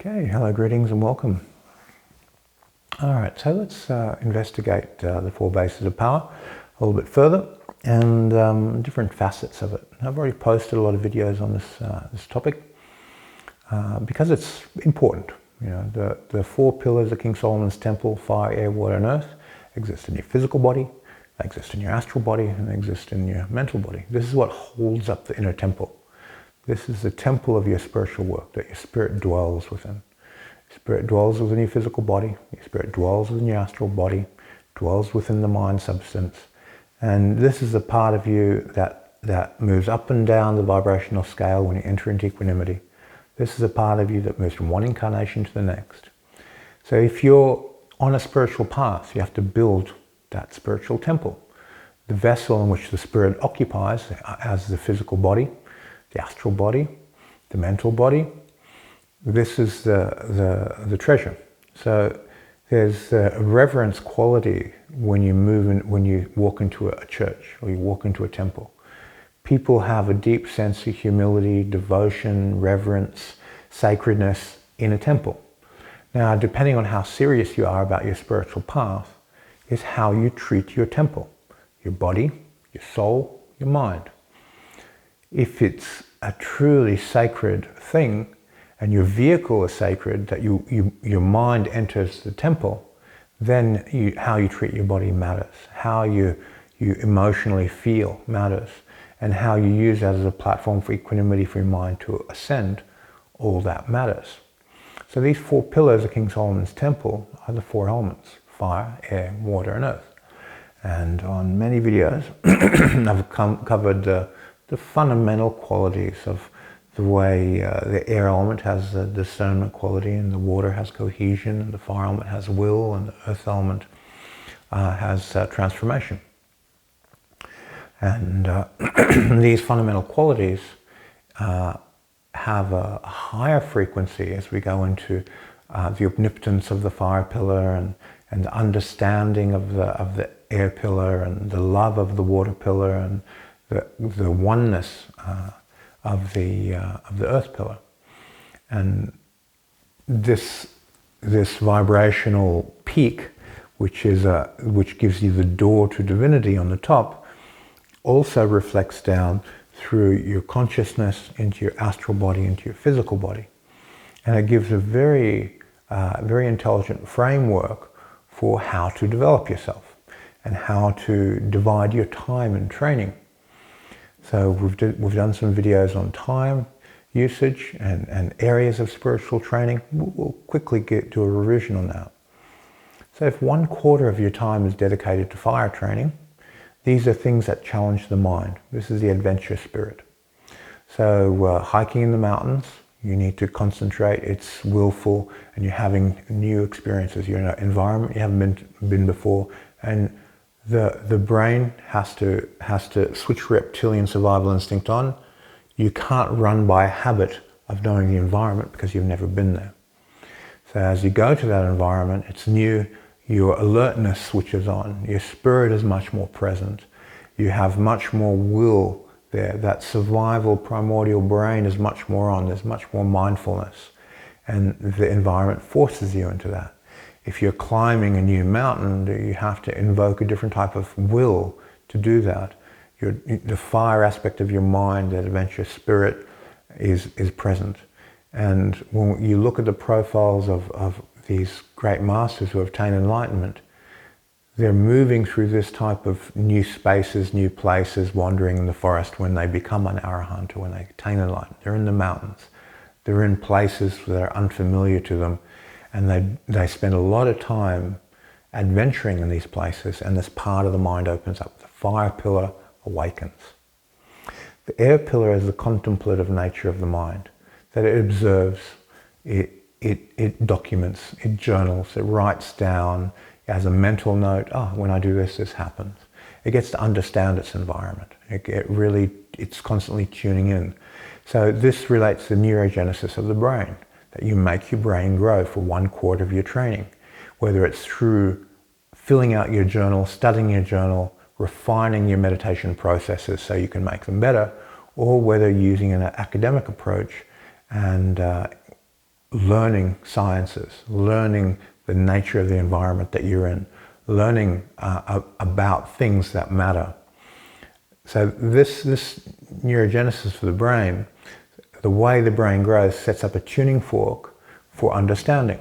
Okay, hello, greetings and welcome. All right, so let's investigate the four bases of power a little bit further and different facets of it. I've already posted a lot of videos on this topic because it's important. You know, the four pillars of King Solomon's temple, fire, air, water, and earth, exist in your physical body, they exist in your astral body, and they exist in your mental body. This is what holds up the inner temple. This is the temple of your spiritual work that your spirit dwells within. Your spirit dwells within your physical body, your spirit dwells within your astral body, dwells within the mind substance. And this is a part of you that moves up and down the vibrational scale when you enter into equanimity. This is a part of you that moves from one incarnation to the next. So if you're on a spiritual path, you have to build that spiritual temple. The vessel in which the spirit occupies as the physical body, the astral body, the mental body. This is the treasure. So there's a reverence quality when you walk into a church or you walk into a temple. People have a deep sense of humility, devotion, reverence, sacredness in a temple. Now, depending on how serious you are about your spiritual path, is how you treat your temple, your body, your soul, your mind. If it's a truly sacred thing and your vehicle is sacred, that your mind enters the temple, then how you treat your body matters. How you emotionally feel matters. And how you use that as a platform for equanimity for your mind to ascend, all that matters. So these four pillars of King Solomon's temple are the four elements: fire, air, water, and earth. And on many videos, I've covered the fundamental qualities of the way the air element has the discernment quality, and the water has cohesion, and the fire element has will, and the earth element has transformation. And these fundamental qualities have a higher frequency as we go into the omnipotence of the fire pillar and the understanding of the air pillar and the love of the water pillar and the oneness of the earth pillar. And this vibrational peak, which gives you the door to divinity on the top, also reflects down through your consciousness into your astral body, into your physical body. And it gives a very intelligent framework for how to develop yourself and how to divide your time in training. So we've done some videos on time usage and areas of spiritual training. We'll quickly do a revision on that. So if 1/4 of your time is dedicated to fire training, these are things that challenge the mind. This is the adventure spirit. So hiking in the mountains, you need to concentrate. It's willful, and you're having new experiences. You're in an environment you haven't been before, and the brain has to switch reptilian survival instinct on. You can't run by habit of knowing the environment because you've never been there. So as you go to that environment, it's new. Your alertness switches on. Your spirit is much more present. You have much more will there. That survival primordial brain is much more on. There's much more mindfulness. And the environment forces you into that. If you're climbing a new mountain, you have to invoke a different type of will to do that. The fire aspect of your mind, that adventurous spirit, is present. And when you look at the profiles of these great masters who obtain enlightenment, they're moving through this type of new spaces, new places, wandering in the forest when they become an arahant or when they attain enlightenment. They're in the mountains. They're in places that are unfamiliar to them, and they spend a lot of time adventuring in these places, and this part of the mind opens up. The fire pillar awakens. The air pillar is the contemplative nature of the mind, that it observes, it documents, it journals, it writes down as a mental note, when I do this, this happens. It gets to understand its environment. It's constantly tuning in. So this relates to the neurogenesis of the brain, that you make your brain grow for 1/4 of your training, whether it's through filling out your journal, studying your journal, refining your meditation processes so you can make them better, or whether using an academic approach and learning sciences, learning the nature of the environment that you're in, learning about things that matter. So this neurogenesis for the brain, the way the brain grows, sets up a tuning fork for understanding.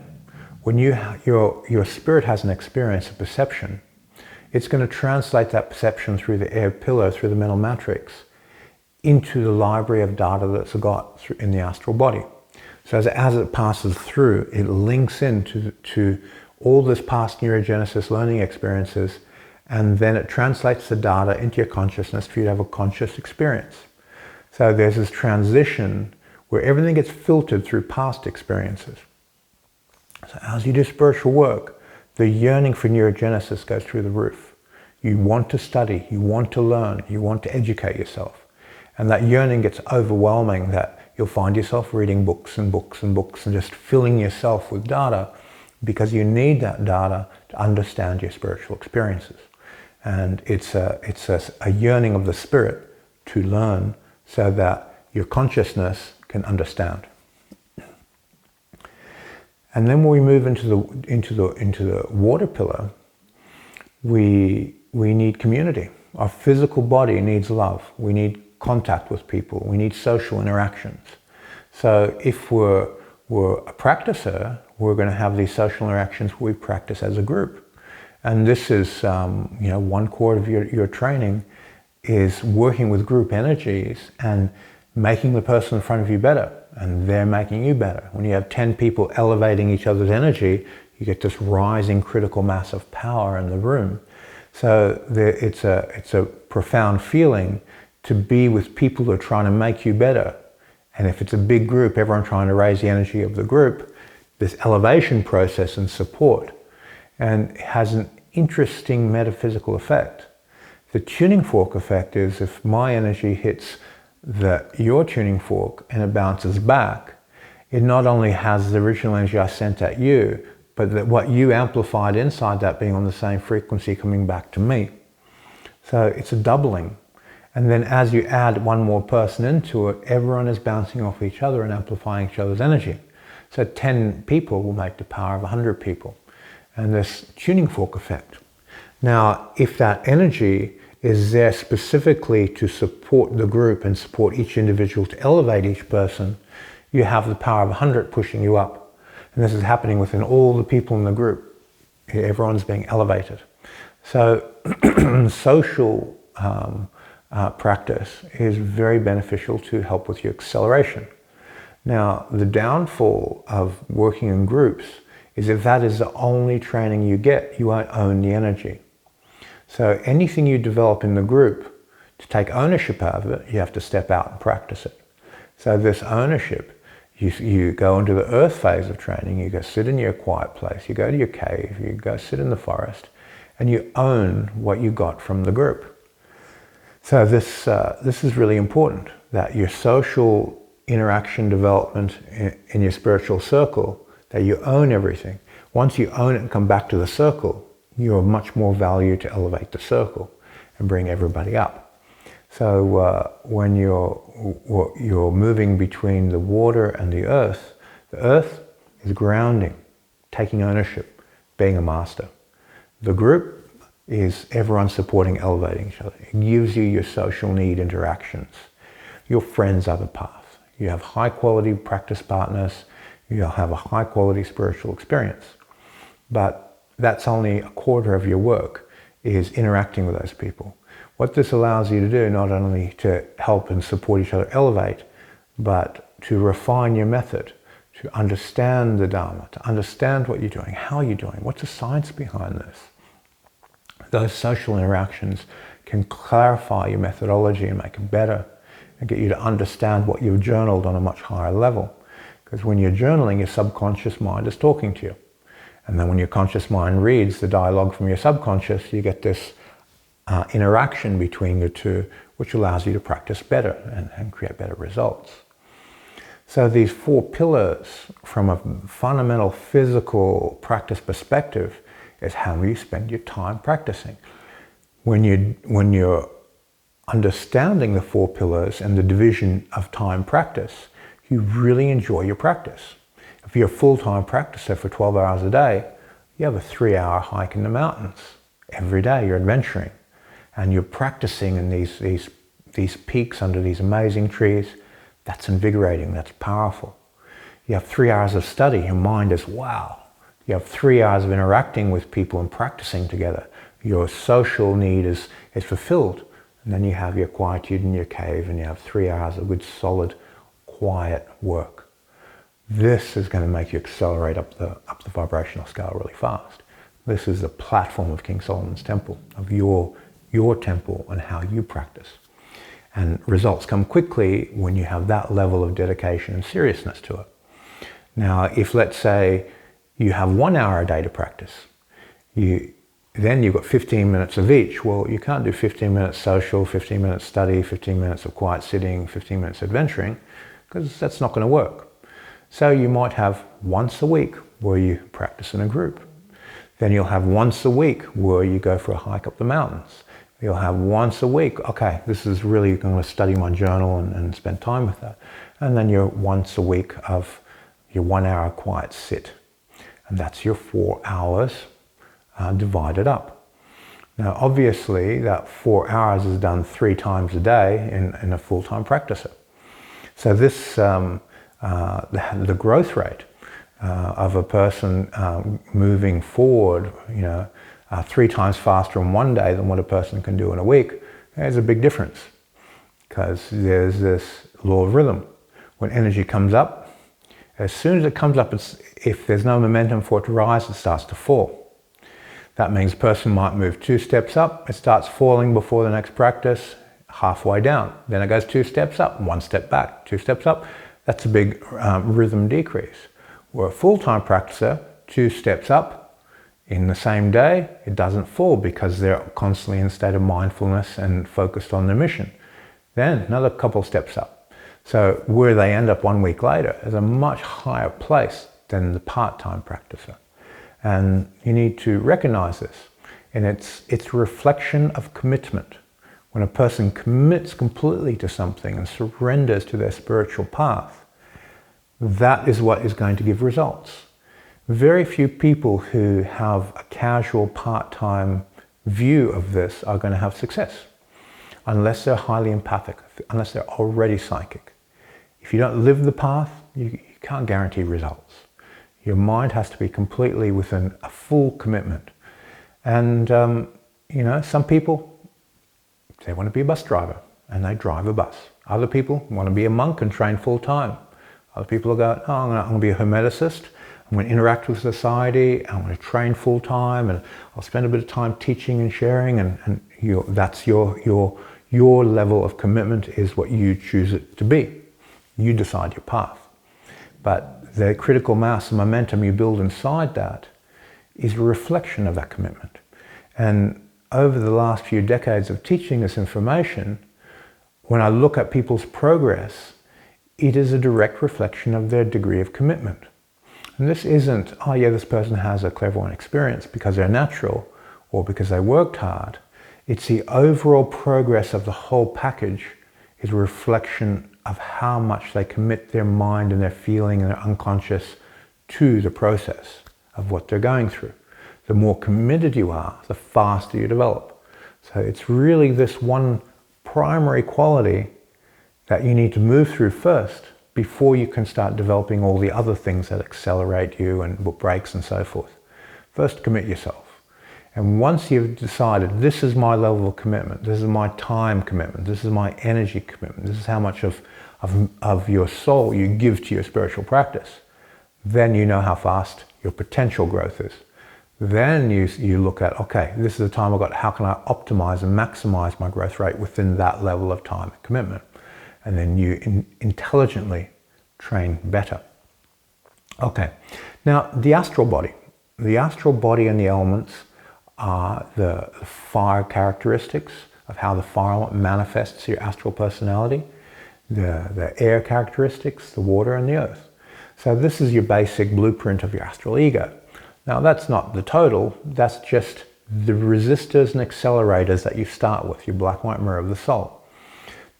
When your spirit has an experience, a perception, it's going to translate that perception through the air pillar, through the mental matrix, into the library of data that's got in the astral body. So as it passes through, it links into all this past neurogenesis learning experiences, and then it translates the data into your consciousness for you to have a conscious experience. So there's this transition where everything gets filtered through past experiences. So as you do spiritual work, the yearning for neurogenesis goes through the roof. You want to study, you want to learn, you want to educate yourself. And that yearning gets overwhelming, that you'll find yourself reading books and books and books and just filling yourself with data, because you need that data to understand your spiritual experiences. And it's a yearning of the spirit to learn so that your consciousness can understand. And then when we move into the water pillar, we need community. Our physical body needs love. We need contact with people. We need social interactions. So if we're a practicer, we're going to have these social interactions where we practice as a group. And this is, one core of your training is working with group energies and making the person in front of you better, and they're making you better. When you have 10 people elevating each other's energy, you get this rising critical mass of power in the room. So it's a profound feeling to be with people who are trying to make you better. And if it's a big group, everyone trying to raise the energy of the group, this elevation process and support, and it has an interesting metaphysical effect. The tuning fork effect is if my energy hits your tuning fork and it bounces back, it not only has the original energy I sent at you, but that what you amplified inside that being on the same frequency coming back to me. So it's a doubling. And then as you add one more person into it, everyone is bouncing off each other and amplifying each other's energy. So 10 people will make the power of 100 people. And this tuning fork effect. Now, if that energy is there specifically to support the group and support each individual to elevate each person, you have the power of 100 pushing you up. And this is happening within all the people in the group. Everyone's being elevated. So social practice is very beneficial to help with your acceleration. Now, the downfall of working in groups is if that is the only training you get, you won't own the energy. So anything you develop in the group, to take ownership of it, you have to step out and practice it. So this ownership, you go into the earth phase of training, you go sit in your quiet place, you go to your cave, you go sit in the forest, and you own what you got from the group. So this is really important, that your social interaction development in your spiritual circle, that you own everything. Once you own it and come back to the circle, you're much more value to elevate the circle and bring everybody up. So when you're moving between the water and the earth is grounding, taking ownership, being a master. The group is everyone supporting, elevating each other. It gives you your social need interactions. Your friends are the path. You have high quality practice partners. You'll have a high quality spiritual experience. But that's only a quarter of your work, is interacting with those people. What this allows you to do, not only to help and support each other elevate, but to refine your method, to understand the Dharma, to understand what you're doing, how you're doing, what's the science behind this. Those social interactions can clarify your methodology and make it better and get you to understand what you've journaled on a much higher level. Because when you're journaling, your subconscious mind is talking to you. And then when your conscious mind reads the dialogue from your subconscious, you get this interaction between the two, which allows you to practice better and create better results. So these 4 pillars, from a fundamental physical practice perspective, is how you spend your time practicing. When you're understanding the 4 pillars and the division of time practice, you really enjoy your practice. If you're a full-time practicer for 12 hours a day, you have a 3-hour hike in the mountains. Every day you're adventuring and you're practicing in these peaks under these amazing trees. That's invigorating, that's powerful. You have 3 hours of study, your mind is wow. You have 3 hours of interacting with people and practicing together. Your social need is fulfilled. And then you have your quietude in your cave and you have 3 hours of good, solid, quiet work. This is going to make you accelerate up the vibrational scale really fast. This is the platform of King Solomon's temple, of your temple and how you practice. And results come quickly when you have that level of dedication and seriousness to it. Now, if let's say you have 1 hour a day to practice, then you've got 15 minutes of each. Well, you can't do 15 minutes social, 15 minutes study, 15 minutes of quiet sitting, 15 minutes adventuring, because that's not going to work. So you might have once a week where you practice in a group. Then you'll have once a week where you go for a hike up the mountains. You'll have once a week, okay, this is really going to study my journal and spend time with that. And then you're once a week of your 1 hour quiet sit. And that's your 4 hours divided up. Now, obviously, that 4 hours is done 3 times a day in a full-time practicer. So this, the growth rate of a person moving forward, 3 times faster in one day than what a person can do in a week, there's a big difference. Because there's this law of rhythm. When energy comes up, as soon as it comes up, if there's no momentum for it to rise, it starts to fall. That means a person might move 2 steps up, it starts falling before the next practice, halfway down. Then it goes 2 steps up, 1 step back, 2 steps up. That's a big rhythm decrease. Where a full-time practicer, 2 steps up in the same day, it doesn't fall because they're constantly in a state of mindfulness and focused on their mission. Then another couple steps up. So where they end up 1 week later is a much higher place than the part-time practicer. And you need to recognize this. And it's a reflection of commitment. When a person commits completely to something and surrenders to their spiritual path, that is what is going to give results. Very few people who have a casual part-time view of this are going to have success, unless they're highly empathic, unless they're already psychic. If you don't live the path, you can't guarantee results. Your mind has to be completely within a full commitment. And, some people, they want to be a bus driver and they drive a bus. Other people want to be a monk and train full time. Other people will go, I'm going to be a hermeticist. I'm going to interact with society. I'm going to train full time and I'll spend a bit of time teaching and sharing. And that's your level of commitment is what you choose it to be. You decide your path. But the critical mass and momentum you build inside that is a reflection of that commitment. And over the last few decades of teaching this information, when I look at people's progress, it is a direct reflection of their degree of commitment. And this isn't, this person has a clairvoyant experience because they're natural or because they worked hard. It's the overall progress of the whole package is a reflection of how much they commit their mind and their feeling and their unconscious to the process of what they're going through. The more committed you are, the faster you develop. So it's really this one primary quality that you need to move through first before you can start developing all the other things that accelerate you and breaks and so forth. First, commit yourself. And once you've decided, this is my level of commitment, this is my time commitment, this is my energy commitment, this is how much of your soul you give to your spiritual practice, then you know how fast your potential growth is. Then you look at, okay, this is the time I've got, how can I optimize and maximize my growth rate within that level of time and commitment? And then you intelligently train better. Okay, now the astral body. The astral body and the elements are the fire characteristics of how the fire manifests your astral personality, the air characteristics, the water and the earth. So this is your basic blueprint of your astral ego. Now that's not the total, that's just the resistors and accelerators that you start with, your black white mirror of the soul.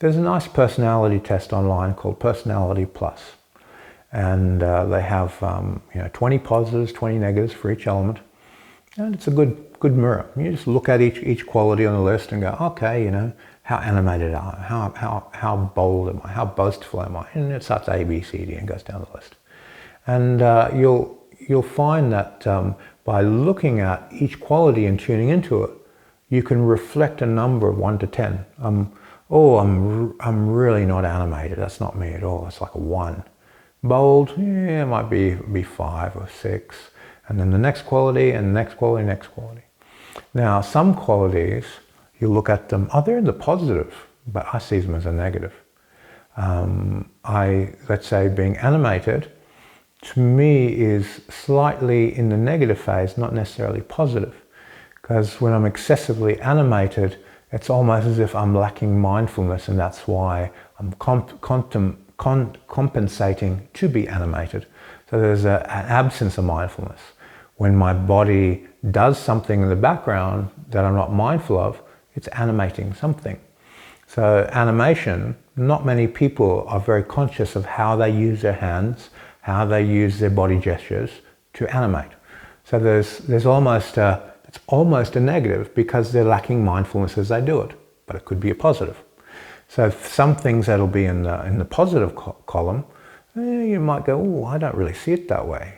There's a nice personality test online called Personality Plus. And they have 20 positives, 20 negatives for each element. And it's a good mirror. You just look at each quality on the list and go, okay, how animated am I? How bold am I? How boastful am I? And it starts A, B, C, D and goes down the list. And you'll find that by looking at each quality and tuning into it, you can reflect a number of 1 to 10. I'm really not animated. That's not me at all. It's like a 1. Bold, yeah, it might be 5 or 6. And then the next quality, and the next quality, next quality. Now, some qualities, you look at them, they're in the positive, but I see them as a negative. Let's say being animated, to me, is slightly in the negative phase, not necessarily positive. Because when I'm excessively animated, it's almost as if I'm lacking mindfulness, and that's why I'm compensating to be animated. So there's an absence of mindfulness. When my body does something in the background that I'm not mindful of, it's animating something. So animation, not many people are very conscious of how they use their hands, how they use their body gestures to animate. So there's almost it's almost a negative because they're lacking mindfulness as they do it, but it could be a positive. So some things that'll be in the positive column, you might go, oh, I don't really see it that way.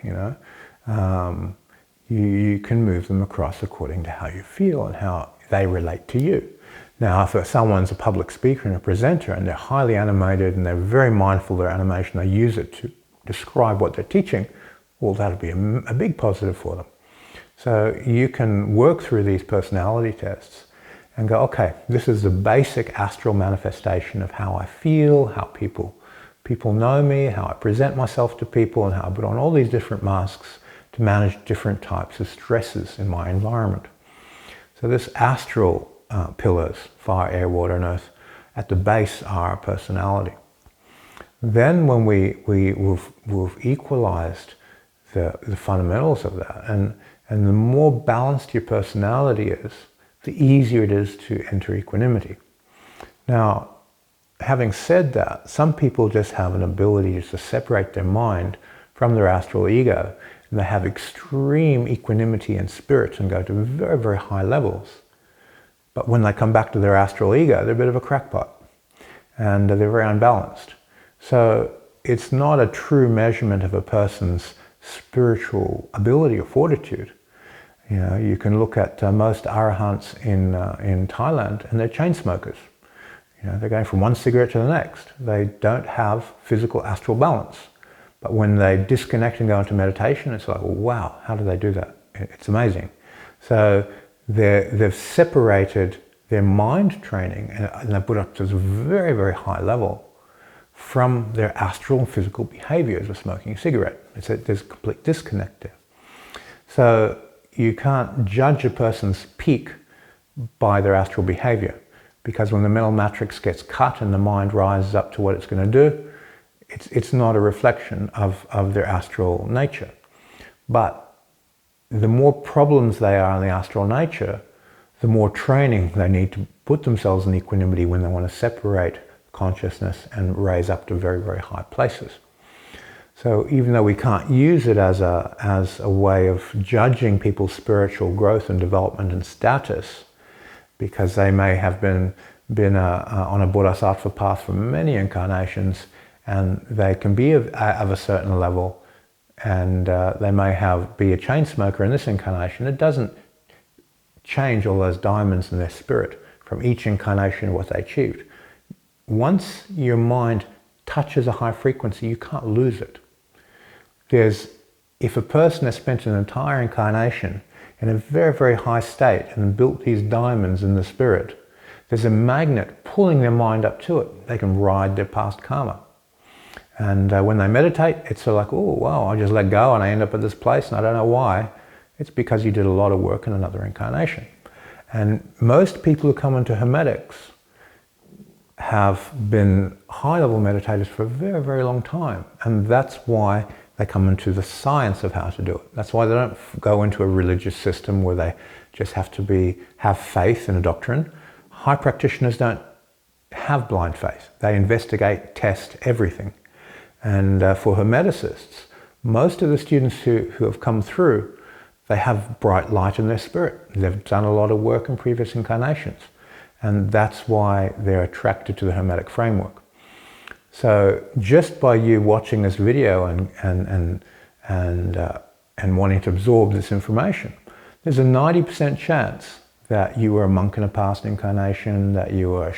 You can move them across according to how you feel and how they relate to you. Now, if someone's a public speaker and a presenter and they're highly animated and they're very mindful of their animation, they use it to describe what they're teaching, well, that'll be a big positive for them. So you can work through these personality tests and go, okay, this is the basic astral manifestation of how I feel, how people know me, how I present myself to people, and how I put on all these different masks to manage different types of stresses in my environment. So this astral pillars, fire, air, water, and earth, at the base are our personality. Then when we've equalized the fundamentals of that, and the more balanced your personality is, the easier it is to enter equanimity. Now, having said that, some people just have an ability just to separate their mind from their astral ego, and they have extreme equanimity in spirit and go to very, very high levels. But when they come back to their astral ego, they're a bit of a crackpot, and they're very unbalanced. So it's not a true measurement of a person's spiritual ability or fortitude. You can look at most arahants in Thailand, and they're chain smokers. They're going from one cigarette to the next. They don't have physical astral balance. But when they disconnect and go into meditation, it's like, wow, how do they do that? It's amazing. So they've separated their mind training and they put it up to this very, very high level from their astral and physical behaviors of smoking a cigarette. There's a complete disconnect there. So you can't judge a person's peak by their astral behavior, because when the mental matrix gets cut and the mind rises up to what it's going to do, it's not a reflection of their astral nature. But the more problems they are in the astral nature, the more training they need to put themselves in equanimity when they want to separate consciousness and raise up to very, very high places. So even though we can't use it as a way of judging people's spiritual growth and development and status, because they may have been on a bodhisattva path for many incarnations, and they can be of a certain level, and they may be a chain smoker in this incarnation, it doesn't change all those diamonds in their spirit from each incarnation of what they achieved. Once your mind touches a high frequency, you can't lose it. If a person has spent an entire incarnation in a very, very high state and built these diamonds in the spirit, there's a magnet pulling their mind up to it. They can ride their past karma. And when they meditate, it's sort of like, oh, wow, I just let go and I end up at this place and I don't know why. It's because you did a lot of work in another incarnation. And most people who come into Hermetics have been high-level meditators for a very, very long time. And that's why they come into the science of how to do it. That's why they don't go into a religious system where they just have to have faith in a doctrine. High practitioners don't have blind faith. They investigate, test everything. And for Hermeticists, most of the students who have come through, they have bright light in their spirit. They've done a lot of work in previous incarnations. And that's why they're attracted to the Hermetic framework. So just by you watching this video and wanting to absorb this information, there's a 90% chance that you were a monk in a past incarnation, that you were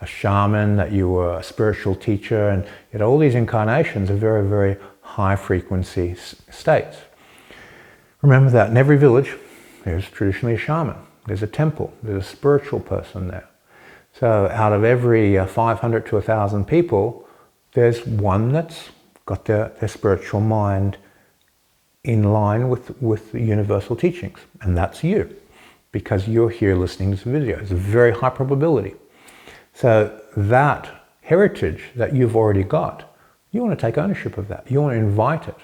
a shaman, that you were a spiritual teacher, and yet all these incarnations are very, very high frequency states. Remember that in every village, there's traditionally a shaman, there's a temple, there's a spiritual person there. So out of every 500 to 1,000 people, there's one that's got their spiritual mind in line with the universal teachings, and that's you, because you're here listening to this video. It's a very high probability. So that heritage that you've already got, you want to take ownership of that. You want to invite it.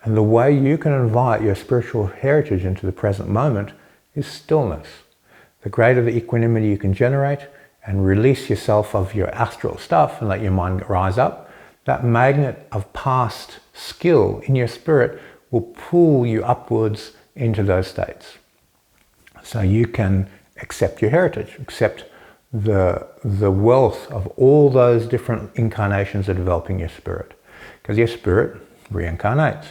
And the way you can invite your spiritual heritage into the present moment is stillness. The greater the equanimity you can generate and release yourself of your astral stuff and let your mind rise up, that magnet of past skill in your spirit will pull you upwards into those states. So you can accept your heritage, accept the wealth of all those different incarnations that develop in your spirit. Because your spirit reincarnates.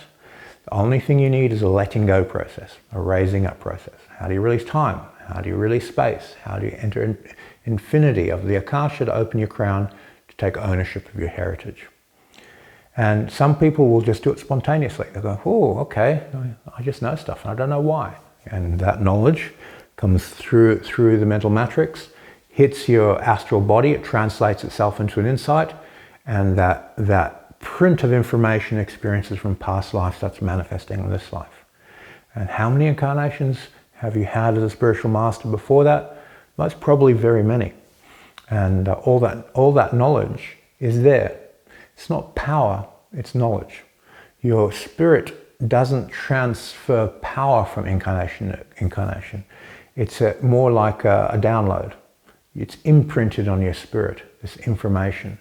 The only thing you need is a letting go process, a raising up process. How do you release time? How do you release space? How do you enter infinity of the Akasha to open your crown to take ownership of your heritage? And some people will just do it spontaneously. They go, oh, okay, I just know stuff and I don't know why. And that knowledge comes through the mental matrix, hits your astral body, it translates itself into an insight, and that print of information experiences from past life starts manifesting in this life. And how many incarnations have you had as a spiritual master before that? Most probably very many. And all that knowledge is there. It's not power, it's knowledge. Your spirit doesn't transfer power from incarnation to incarnation. It's more like a download. It's imprinted on your spirit, this information.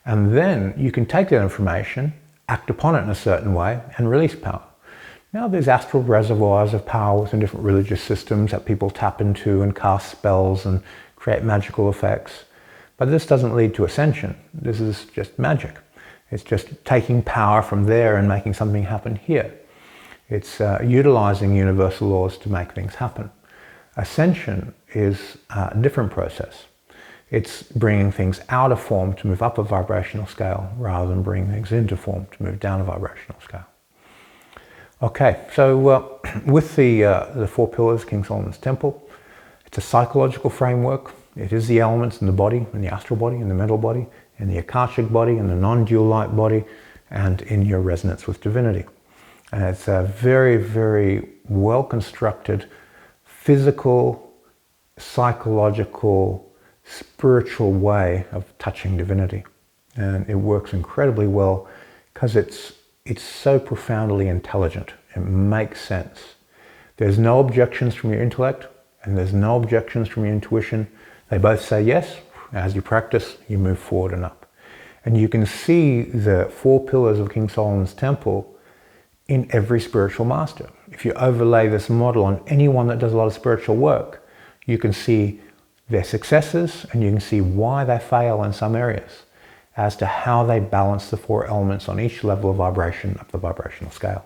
And then you can take that information, act upon it in a certain way, and release power. Now there's astral reservoirs of power within different religious systems that people tap into and cast spells and create magical effects. But this doesn't lead to ascension. This is just magic. It's just taking power from there and making something happen here. It's utilizing universal laws to make things happen. Ascension is a different process. It's bringing things out of form to move up a vibrational scale rather than bringing things into form to move down a vibrational scale. Okay, so with the 4 pillars, King Solomon's Temple, it's a psychological framework. It is the elements in the body, in the astral body, in the mental body, in the Akashic body, in the non-dual light body, and in your resonance with divinity. And it's a very, very well-constructed physical, psychological, spiritual way of touching divinity. And it works incredibly well because it's so profoundly intelligent. It makes sense. There's no objections from your intellect and there's no objections from your intuition. They both say yes. As you practice, you move forward and up. And you can see the 4 pillars of King Solomon's Temple in every spiritual master. If you overlay this model on anyone that does a lot of spiritual work, you can see their successes and you can see why they fail in some areas as to how they balance the 4 elements on each level of vibration up the vibrational scale.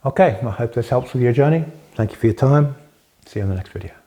Okay, I hope this helps with your journey. Thank you for your time. See you in the next video.